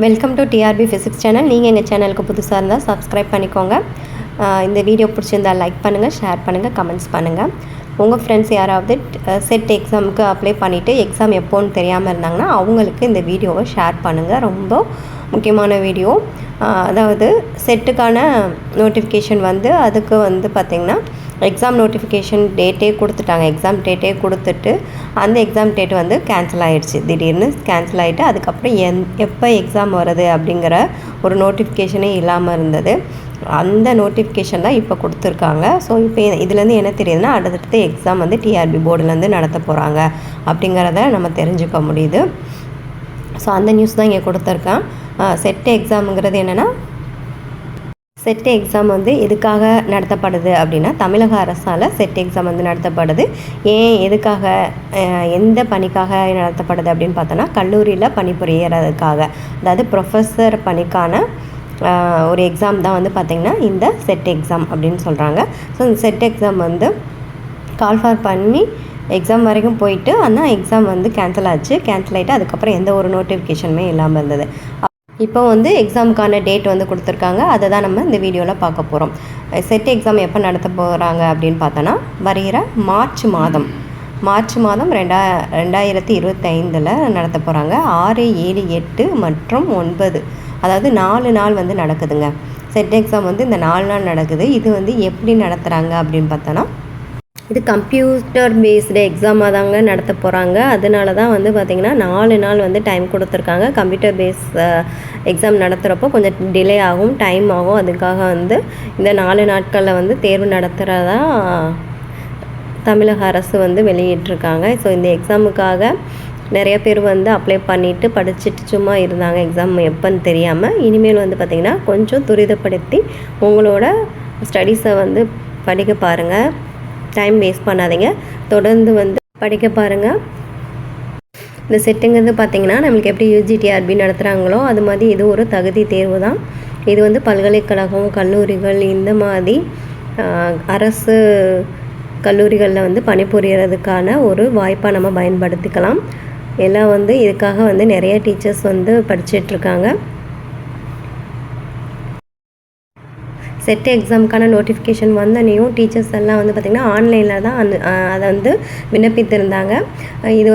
Welcome to TRP physics channel. நீங்கள் எங்கள் சேனலுக்கு புதுசாக இருந்தால் சப்ஸ்கிரைப் பண்ணிக்கோங்க. இந்த வீடியோ பிடிச்சிருந்தால் லைக் பண்ணுங்கள், ஷேர் பண்ணுங்கள், கமெண்ட்ஸ் பண்ணுங்கள். உங்கள் ஃப்ரெண்ட்ஸ் யாராவது செட் எக்ஸாமுக்கு அப்ளை பண்ணிவிட்டு எக்ஸாம் எப்போன்னு தெரியாமல் இருந்தாங்கன்னா அவங்களுக்கு இந்த வீடியோவை ஷேர் பண்ணுங்கள். ரொம்ப முக்கியமான வீடியோ. அதாவது செட்டுக்கான நோட்டிஃபிகேஷன் அதுக்கு பார்த்திங்கன்னா எக்ஸாம் நோட்டிஃபிகேஷன் டேட்டே கொடுத்துட்டாங்க. எக்ஸாம் டேட்டே கொடுத்துட்டு அந்த எக்ஸாம் டேட் கேன்சல் ஆகிடுச்சு. திடீர்னு கேன்சல் ஆகிட்டு அதுக்கப்புறம் எப்போ எக்ஸாம் வருது அப்படிங்கிற ஒரு நோட்டிஃபிகேஷனே இல்லாமல் இருந்தது. அந்த நோட்டிஃபிகேஷன் தான் இப்போ கொடுத்துருக்காங்க. ஸோ இப்போ இதுலேருந்து என்ன தெரியுதுன்னா அடுத்தடுத்து எக்ஸாம் டிஆர்பி போர்டுலேருந்து நடத்த போகிறாங்க அப்படிங்கிறத நம்ம தெரிஞ்சுக்க முடியுது. ஸோ அந்த நியூஸ் தான் இங்கே கொடுத்துருக்கேன். செட் எக்ஸாமுங்கிறது என்னென்னா, செட் எக்ஸாம் எதுக்காக நடத்தப்படுது அப்படின்னா, தமிழக அரசால் செட் எக்ஸாம் நடத்தப்படுது. ஏன், எதுக்காக, எந்த பணிக்காக நடத்தப்படுது அப்படின்னு பார்த்தோன்னா, கல்லூரியில் பணிபுரியறதுக்காக, அதாவது ப்ரொஃபஸர் பணிக்கான ஒரு எக்ஸாம் தான் பார்த்திங்கன்னா இந்த செட் எக்ஸாம் அப்படின்னு சொல்கிறாங்க. ஸோ இந்த செட் எக்ஸாம் கால்ஃபார் பண்ணி எக்ஸாம் வரைக்கும் போயிட்டு ஆனால் எக்ஸாம் கேன்சல் ஆச்சு. கேன்சல் ஆகிட்டு அதுக்கப்புறம் எந்த ஒரு நோட்டிஃபிகேஷனுமே இல்லாமல் இருந்தது. இப்போ எக்ஸாமுக்கான டேட் கொடுத்துருக்காங்க. அதை தான் நம்ம இந்த வீடியோவில் பார்க்க போகிறோம். செட் எக்ஸாம் எப்போ நடத்த போகிறாங்க அப்படின்னு பார்த்தோன்னா, வருகிற மார்ச் மாதம் 2025 நடத்த போகிறாங்க. 6, 7, 8 மற்றும் 9, அதாவது 4 நாள் நடக்குதுங்க. செட் எக்ஸாம் இந்த 4 நாள் நடக்குது. இது எப்படி நடத்துகிறாங்க அப்படின்னு பார்த்தோன்னா, இது கம்ப்யூட்டர் பேஸ்டு எக்ஸாமாக தாங்க நடத்த போகிறாங்க. அதனால தான் பார்த்திங்கன்னா 4 நாள் டைம் கொடுத்துருக்காங்க. கம்ப்யூட்டர் பேஸ் எக்ஸாம் நடத்துகிறப்போ கொஞ்சம் டிலே ஆகும், டைம் ஆகும். அதுக்காக இந்த 4 நாட்களில் தேர்வு நடத்துகிறதா தமிழக அரசு வெளியிட்டிருக்காங்க. ஸோ இந்த எக்ஸாமுக்காக நிறைய பேர் அப்ளை பண்ணிவிட்டு படிச்சுட்டு சும்மா இருந்தாங்க, எக்ஸாம் எப்போன்னு தெரியாமல். இனிமேல் பார்த்திங்கன்னா கொஞ்சம் துரிதப்படுத்தி உங்களோட ஸ்டடீஸை படிக்க பாருங்கள். டைம் வேஸ்ட் பண்ணாதீங்க, தொடர்ந்து படிக்க பாருங்கள். இந்த செட்டுங்கிறது பார்த்திங்கன்னா நம்மளுக்கு எப்படி யூஜிடிஆர்பி நடத்துகிறாங்களோ அது மாதிரி இது ஒரு தகுதி தேர்வு தான். இது பல்கலைக்கழகம், கல்லூரிகள், இந்த மாதிரி அரசு கல்லூரிகளில் பணிபுரியறதுக்கான ஒரு வாய்ப்பாக நம்ம பயன்படுத்திக்கலாம். எல்லாம் இதுக்காக நிறைய டீச்சர்ஸ் படிச்சிட்ருக்காங்க. செட் எக்ஸாமுக்கான நோட்டிஃபிகேஷன் வந்தனையும் டீச்சர்ஸ் எல்லாம் பார்த்திங்கன்னா ஆன்லைனில் தான் அதை விண்ணப்பித்திருந்தாங்க. இது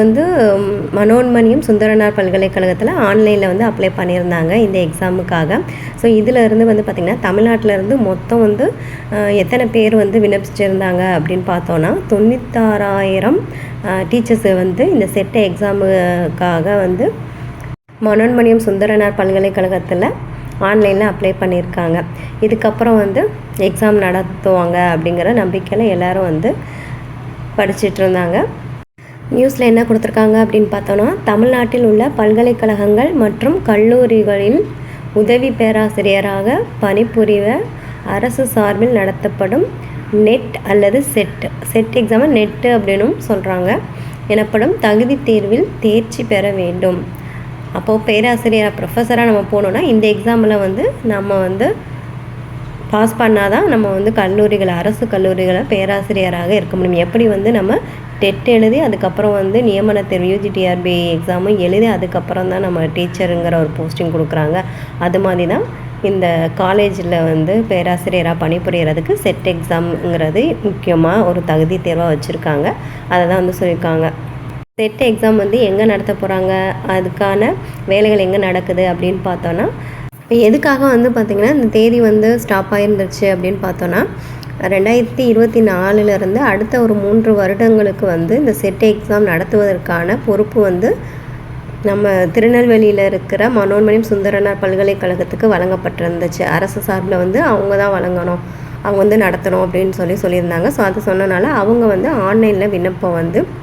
மனோன்மணியம் சுந்தரனார் பல்கலைக்கழகத்தில் ஆன்லைனில் அப்ளை பண்ணியிருந்தாங்க இந்த எக்ஸாமுக்காக. ஸோ இதில் இருந்து பார்த்திங்கன்னா தமிழ்நாட்டிலேருந்து மொத்தம் எத்தனை பேர் விண்ணப்பிச்சிருந்தாங்க அப்படின்னு பார்த்தோன்னா 96,000 டீச்சர்ஸ் இந்த செட் எக்ஸாமுக்காக மனோன்மணியம் சுந்தரனார் பல்கலைக்கழகத்தில் ஆன்லைனில் அப்ளை பண்ணியிருக்காங்க. இதுக்கப்புறம் எக்ஸாம் நடத்துவாங்க அப்படிங்கிற நம்பிக்கையில் எல்லோரும் படிச்சுட்டு இருந்தாங்க. நியூஸில் என்ன கொடுத்துருக்காங்க அப்படின்னு பார்த்தோன்னா, தமிழ்நாட்டில் உள்ள பல்கலைக்கழகங்கள் மற்றும் கல்லூரிகளில் உதவி பேராசிரியராக பணிபுரிய அரசு சார்பில் நடத்தப்படும் நெட் அல்லது செட் எக்ஸாமை நெட்டு அப்படின்னும் சொல்கிறாங்க எனப்படும் தகுதி தேர்வில் தேர்ச்சி பெற வேண்டும். அப்போது பேராசிரியராக, ப்ரொஃபஸராக நம்ம போனோன்னா இந்த எக்ஸாமில் நம்ம பாஸ் பண்ணால் தான் நம்ம கல்லூரிகள், அரசு கல்லூரிகளை பேராசிரியராக இருக்க முடியும். எப்படி நம்ம டெட் எழுதி அதுக்கப்புறம் நியமன தேர்வு யூஜிடிஆர்பி எக்ஸாமும் எழுதி அதுக்கப்புறம் தான் நம்ம டீச்சருங்கிற ஒரு போஸ்டிங் கொடுக்குறாங்க. அது மாதிரி தான் இந்த காலேஜில் பேராசிரியராக பணிபுரியறதுக்கு செட் எக்ஸாம்ங்கிறது முக்கியமாக ஒரு தகுதி தேர்வாக வச்சுருக்காங்க. அதை தான் சொல்லியிருக்காங்க. செட் எக்ஸாம் எங்கே நடத்த போகிறாங்க, அதுக்கான வேலைகள் எங்கே நடக்குது அப்படின்னு பார்த்தோன்னா, எதுக்காக பார்த்திங்கன்னா இந்த தேதி ஸ்டாப் ஆகிருந்துச்சு அப்படின்னு பார்த்தோன்னா, 2024 அடுத்த ஒரு 3 வருடங்களுக்கு இந்த செட் எக்ஸாம் நடத்துவதற்கான பொறுப்பு நம்ம திருநெல்வேலியில் இருக்கிற மனோன்மணியம் சுந்தரனார் பல்கலைக்கழகத்துக்கு வழங்கப்பட்டிருந்துச்சு. அரசு சார்பில் அவங்க தான் வழங்கணும், அவங்க நடத்தணும் அப்படின்னு சொல்லியிருந்தாங்க. ஸோ அது சொன்னனால அவங்க ஆன்லைனில் விண்ணப்பம்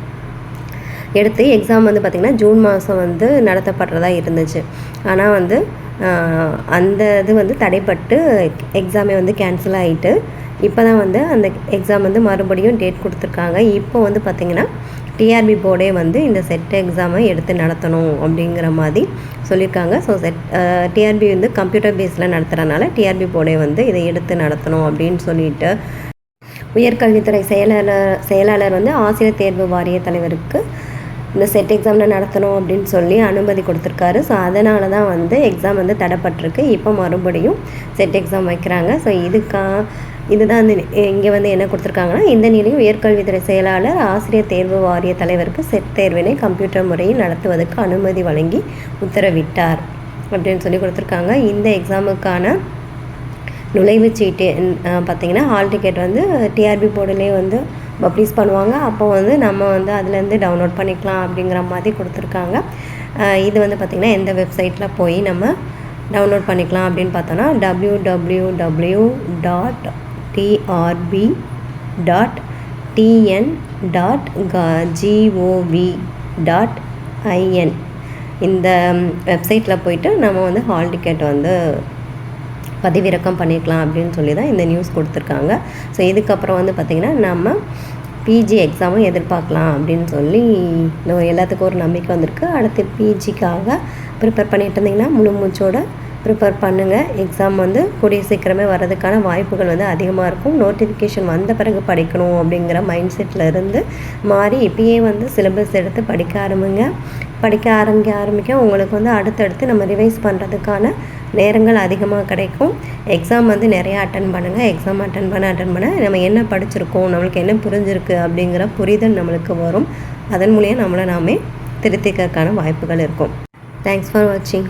எடுத்து எக்ஸாம் பார்த்திங்கன்னா ஜூன் மாதம் நடத்தப்படுறதா இருந்துச்சு. ஆனால் அந்த இது தடைப்பட்டு எக்ஸாமே கேன்சல் ஆகிட்டு இப்போ தான் அந்த எக்ஸாம் மறுபடியும் டேட் கொடுத்துருக்காங்க. இப்போ பார்த்திங்கன்னா டிஆர்பி போர்டே இந்த செட் எக்ஸாமை எடுத்து நடத்தணும் அப்படிங்கிற மாதிரி சொல்லியிருக்காங்க. ஸோ டிஆர்பி கம்ப்யூட்டர் பேஸில் நடத்துகிறனால டிஆர்பி போர்டே இதை எடுத்து நடத்தணும் அப்படின்னு சொல்லிட்டு உயர்கல்வித்துறை செயலாளர் ஆசிரியர் தேர்வு வாரிய தலைவருக்கு இந்த செட் எக்ஸாம் நடத்தணும் அப்படின்னு சொல்லி அனுமதி கொடுத்துருக்காரு. ஸோ அதனால தான் வந்து எக்ஸாம் வந்து தடைப்பட்டிருக்கு. இப்போ மறுபடியும் செட் எக்ஸாம் வைக்கிறாங்க. ஸோ இதுதான் வந்து இங்கே வந்து என்ன கொடுத்துருக்காங்கன்னா, இந்த நிலையில் உயர்கல்வித்துறை செயலாளர் ஆசிரியர் தேர்வு வாரிய தலைவருக்கு செட் தேர்வினை கம்ப்யூட்டர் முறையில் நடத்துவதற்கு அனுமதி வழங்கி உத்தரவிட்டார் அப்படின்னு சொல்லி கொடுத்துருக்காங்க. இந்த எக்ஸாமுக்கான நுழைவுச்சீட்டு பார்த்திங்கன்னா ஹால் டிக்கெட் வந்து டிஆர்பி போர்டுலேயே வந்து பப்ளிஷ் பண்ணுவாங்க. அப்போ வந்து நம்ம வந்து அதுலேருந்து டவுன்லோட் பண்ணிக்கலாம் அப்படிங்கிற மாதிரி கொடுத்துருக்காங்க. இது வந்து பார்த்திங்கன்னா எந்த வெப்சைட்டில் போய் நம்ம டவுன்லோட் பண்ணிக்கலாம் அப்படின்னு பார்த்தோன்னா www.trb.tn.gov.in இந்த வெப்சைட்டில் போயிட்டு நம்ம வந்து ஹால் டிக்கெட் வந்து பதிவிறக்கம் பண்ணிக்கலாம் அப்படின்னு சொல்லி தான் இந்த நியூஸ் கொடுத்துருக்காங்க. ஸோ இதுக்கப்புறம் வந்து பார்த்திங்கன்னா நம்ம பிஜி எக்ஸாமும் எதிர்பார்க்கலாம் அப்படின்னு சொல்லி எல்லாத்துக்கும் ஒரு நம்பிக்கை வந்திருக்கு. அடுத்து பிஜிக்காக ப்ரிப்பேர் பண்ணிட்டு இருந்திங்கன்னா முழு மூச்சோட ப்ரிப்பேர் பண்ணுங்கள். எக்ஸாம் வந்து கூடிய சீக்கிரமே வர்றதுக்கான வாய்ப்புகள் வந்து அதிகமாக இருக்கும். நோட்டிஃபிகேஷன் வந்த பிறகு படிக்கணும் அப்படிங்கிற மைண்ட் செட்டில் இருந்து மாறி இப்பயே வந்து சிலபஸ் எடுத்து படிக்க ஆரம்பிக்க உங்களுக்கு வந்து அடுத்தடுத்து நம்ம ரிவைஸ் பண்ணுறதுக்கான நேரங்கள் அதிகமாக கிடைக்கும். எக்ஸாம் வந்து நிறையா அட்டன் பண்ணுங்கள். எக்ஸாம் அட்டன் பண்ண நம்ம என்ன படிச்சிருக்கோம், நம்மளுக்கு என்ன புரிஞ்சிருக்கு அப்படிங்கிற புரிதல் நம்மளுக்கு வரும். அதன் மூலியம் நாமே திருத்திக்கிறதுக்கான வாய்ப்புகள் இருக்கும். தேங்க்ஸ் ஃபார் வாட்சிங்.